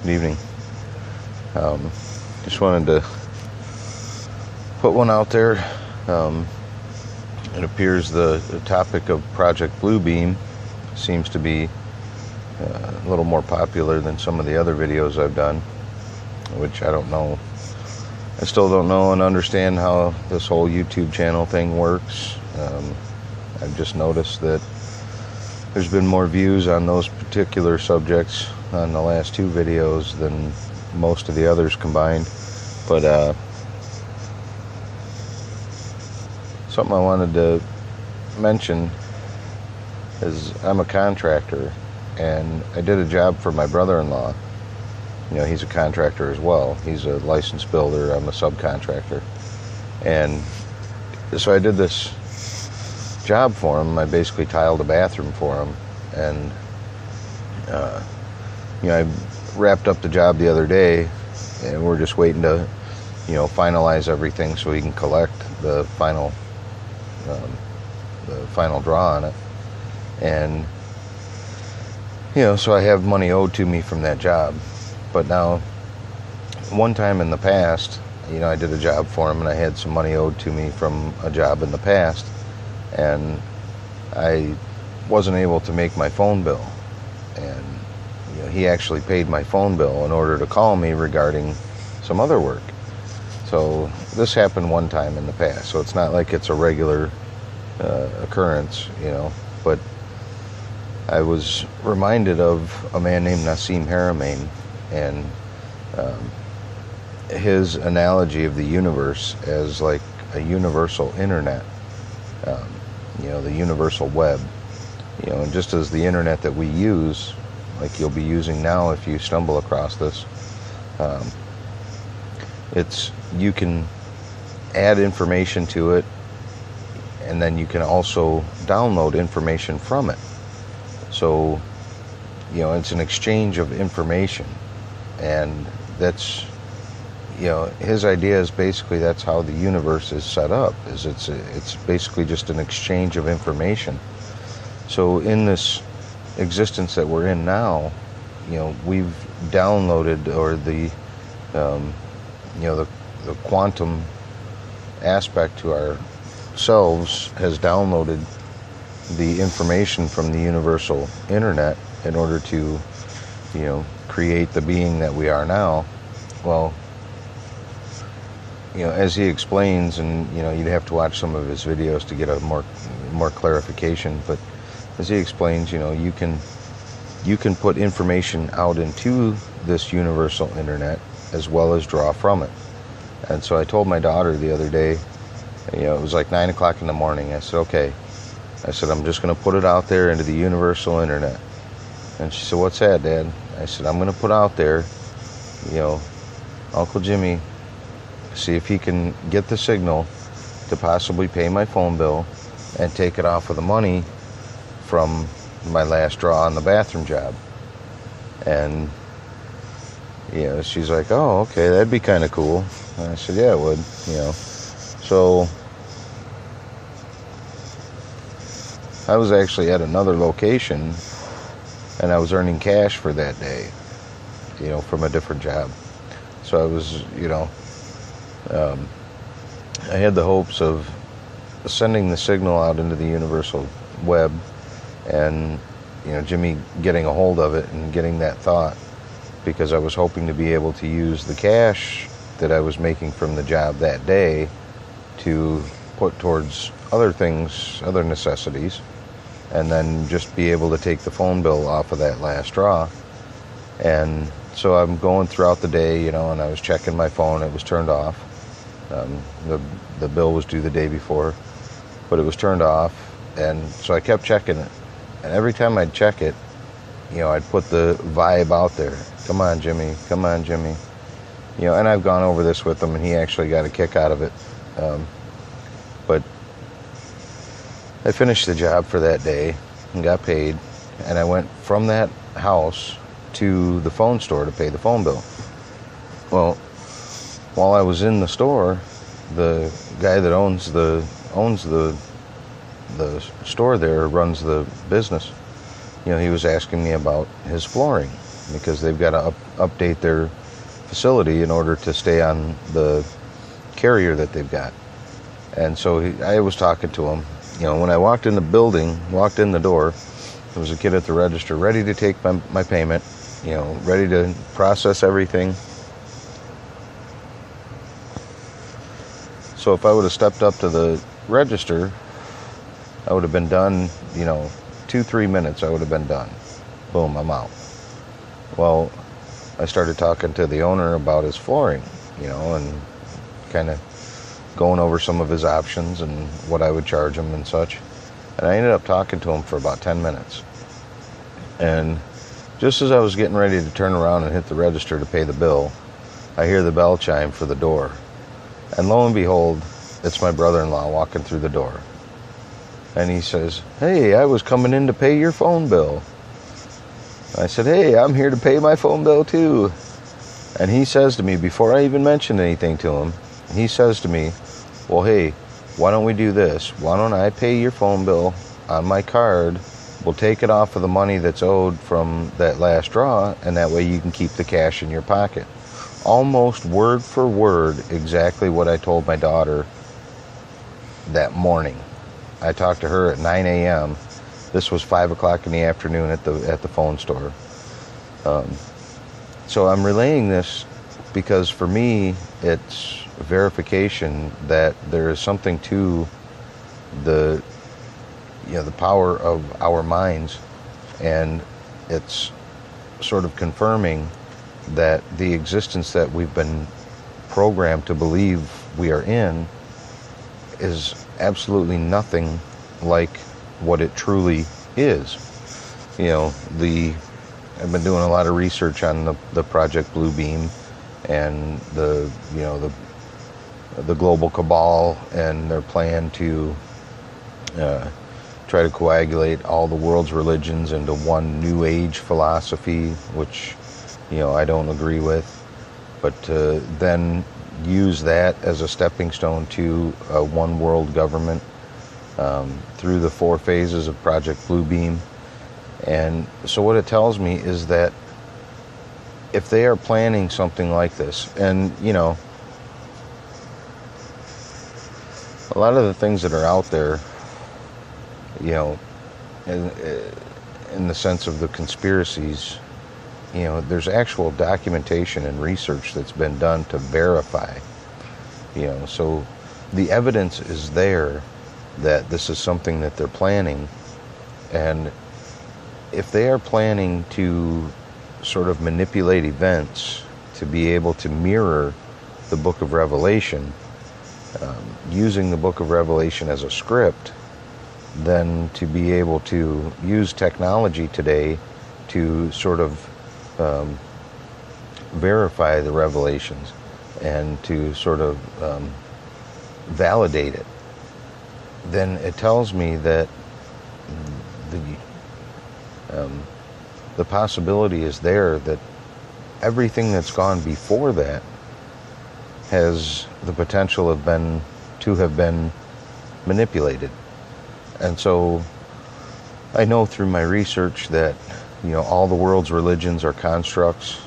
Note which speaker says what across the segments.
Speaker 1: Good evening. Just wanted to put one out there. It appears the topic of Project Bluebeam seems to be a little more popular than some of the other videos I've done, which I don't know. I still don't know and understand how this whole YouTube channel thing works. I've just noticed that there's been more views on those particular subjects on the last two videos than most of the others combined. But something I wanted to mention is I'm a contractor, and I did a job for my brother-in-law. You know, he's a contractor as well. He's a licensed builder. I'm a subcontractor. And so I did this job for him. I basically tiled a bathroom for him. And, I wrapped up the job the other day, and we're just waiting to, finalize everything so he can collect the final draw on it. And, so I have money owed to me from that job. But now, one time in the past, I did a job for him, and I had some money owed to me from a job in the past, and I wasn't able to make my phone bill. And he actually paid my phone bill in order to call me regarding some other work. So this happened one time in the past, so it's not like it's a regular occurrence, but I was reminded of a man named Nassim Haramein and his analogy of the universe as like a universal internet, the universal web, and just as the internet that we use, like you'll be using now if you stumble across this, you can add information to it, and then you can also download information from it. So, it's an exchange of information, and that's, his idea is basically that's how the universe is set up. It's basically just an exchange of information. So in this existence that we're in now, we've downloaded, or the quantum aspect to ourselves has downloaded the information from the universal internet in order to, create the being that we are now. Well, as he explains, and you'd have to watch some of his videos to get a more clarification, but as he explains, you can put information out into this universal internet as well as draw from it. And so I told my daughter the other day, it was like 9 o'clock in the morning. I said, okay. I said, I'm just going to put it out there into the universal internet. And she said, what's that, Dad? I said, I'm going to put out there, Uncle Jimmy, see if he can get the signal to possibly pay my phone bill and take it off of the money from my last draw on the bathroom job. And, she's like, oh, okay, that'd be kind of cool. And I said, yeah, it would, So I was actually at another location, and I was earning cash for that day, from a different job. So I was, I had the hopes of sending the signal out into the universal web, and, Jimmy getting a hold of it and getting that thought, because I was hoping to be able to use the cash that I was making from the job that day to put towards other things, other necessities, and then just be able to take the phone bill off of that last draw. And so I'm going throughout the day, and I was checking my phone. It was turned off. The bill was due the day before, but it was turned off. And so I kept checking it. And every time I'd check it, I'd put the vibe out there. Come on, Jimmy. Come on, Jimmy. And I've gone over this with him, and he actually got a kick out of it. But I finished the job for that day and got paid, and I went from that house to the phone store to pay the phone bill. Well, while I was in the store, the guy that owns the store there, runs the business, he was asking me about his flooring. because they've got to update their facility in order to stay on the carrier that they've got. And so I was talking to him. When I walked in the door, there was a kid at the register ready to take my payment, ready to process everything. So if I would have stepped up to the register, I would have been done, 2-3 minutes, I would have been done. Boom, I'm out. Well, I started talking to the owner about his flooring, and kind of going over some of his options and what I would charge him and such. And I ended up talking to him for about 10 minutes. And just as I was getting ready to turn around and hit the register to pay the bill, I hear the bell chime for the door. And lo and behold, it's my brother-in-law walking through the door. And he says, "Hey, I was coming in to pay your phone bill." I said, "Hey, I'm here to pay my phone bill too." And he says to me, before I even mentioned anything to him, he says to me, "Well, hey, why don't we do this? Why don't I pay your phone bill on my card? We'll take it off of the money that's owed from that last draw, and that way you can keep the cash in your pocket." Almost word for word exactly what I told my daughter that morning. I talked to her at 9 a.m. This was 5 o'clock in the afternoon at the phone store. So I'm relaying this because for me, it's verification that there is something to the power of our minds, and it's sort of confirming that the existence that we've been programmed to believe we are in is absolutely nothing like what it truly is. I've been doing a lot of research on the Project Blue Beam and the global cabal and their plan to try to coagulate all the world's religions into one New Age philosophy, which I don't agree with, but then use that as a stepping stone to a one world government through the 4 phases of Project Blue Beam. And so what it tells me is that if they are planning something like this, and a lot of the things that are out there, in the sense of the conspiracies, there's actual documentation and research that's been done to verify, so the evidence is there that this is something that they're planning. And if they are planning to sort of manipulate events to be able to mirror the Book of Revelation, using the Book of Revelation as a script, then to be able to use technology today to sort of verify the revelations and to sort of validate it, then it tells me that the possibility is there that everything that's gone before that has the potential to have been manipulated. And so I know through my research that all the world's religions are constructs.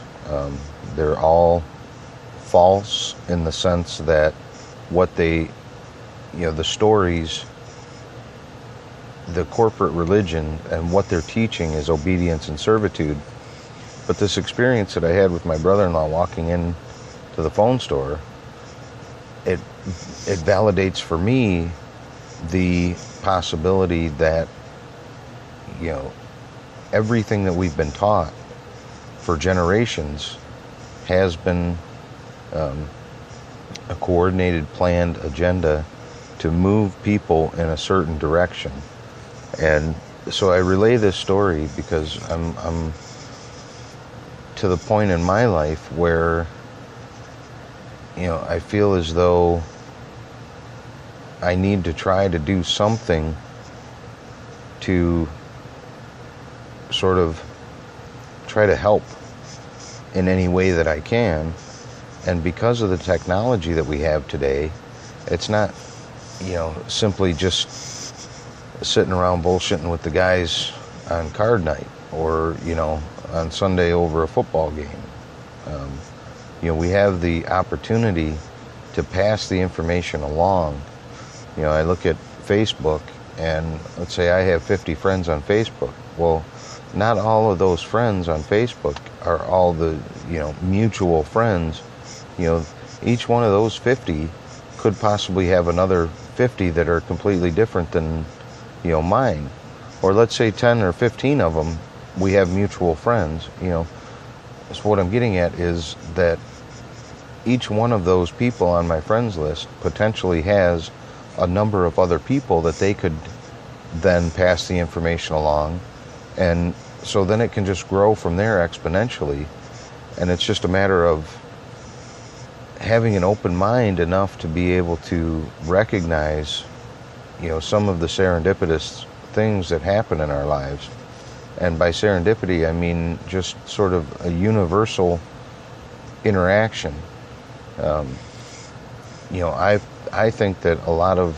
Speaker 1: They're all false in the sense that what they, the stories, the corporate religion and what they're teaching is obedience and servitude. But this experience that I had with my brother-in-law walking in to the phone store, it validates for me the possibility that everything that we've been taught for generations has been a coordinated, planned agenda to move people in a certain direction. And so I relay this story because I'm to the point in my life where I feel as though I need to try to do something to sort of try to help in any way that I can. And because of the technology that we have today, it's not, simply just sitting around bullshitting with the guys on card night or, on Sunday over a football game. We have the opportunity to pass the information along. I look at Facebook, and let's say I have 50 friends on Facebook. Well, not all of those friends on Facebook are all the, mutual friends. Each one of those 50 could possibly have another 50 that are completely different than, mine. Or let's say 10 or 15 of them, we have mutual friends. So what I'm getting at is that each one of those people on my friends list potentially has a number of other people that they could then pass the information along. And so then it can just grow from there exponentially. And it's just a matter of having an open mind enough to be able to recognize, some of the serendipitous things that happen in our lives. And by serendipity, I mean just sort of a universal interaction. I think that a lot of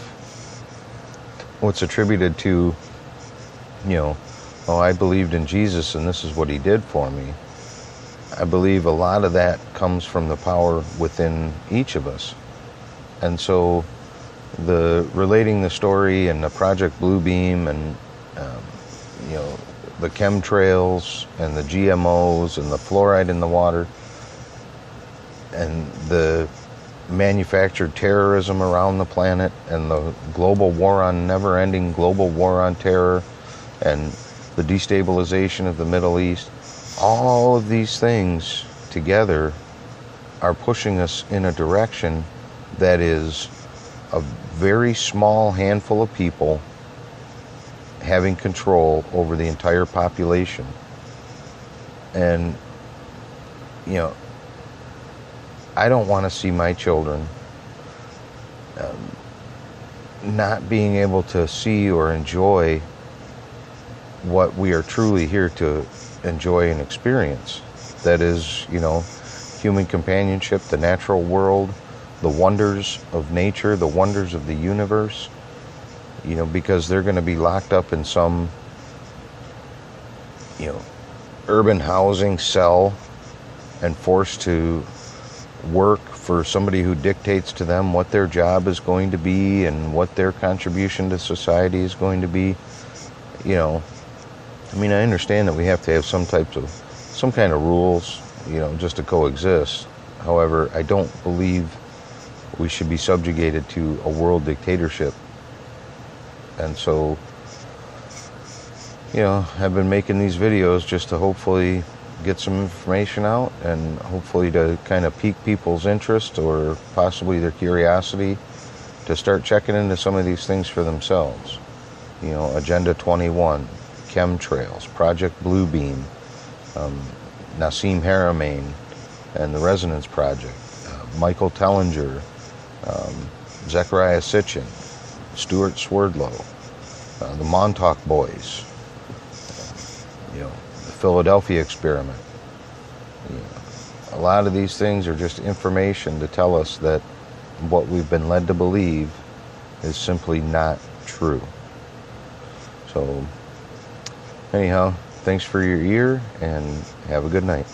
Speaker 1: what's attributed to, I believed in Jesus and this is what he did for me. I believe a lot of that comes from the power within each of us. And so the relating the story and the Project Bluebeam and, the chemtrails and the GMOs and the fluoride in the water and the manufactured terrorism around the planet and the never-ending global war on terror and the destabilization of the Middle East, all of these things together are pushing us in a direction that is a very small handful of people having control over the entire population. And, I don't want to see my children not being able to see or enjoy what we are truly here to enjoy and experience. That is, human companionship, the natural world, the wonders of nature, the wonders of the universe, because they're going to be locked up in some, urban housing cell and forced to work for somebody who dictates to them what their job is going to be and what their contribution to society is going to be. I understand that we have to have some kind of rules, just to coexist. However, I don't believe we should be subjugated to a world dictatorship. And so, I've been making these videos just to hopefully get some information out and hopefully to kind of pique people's interest or possibly their curiosity to start checking into some of these things for themselves. Agenda 21, chemtrails, Project Bluebeam, Nassim Haramein and the Resonance Project, Michael Tellinger, Zechariah Sitchin, Stuart Swerdlow, the Montauk Boys, the Philadelphia experiment. A lot of these things are just information to tell us that what we've been led to believe is simply not true. So, anyhow, thanks for your ear and have a good night.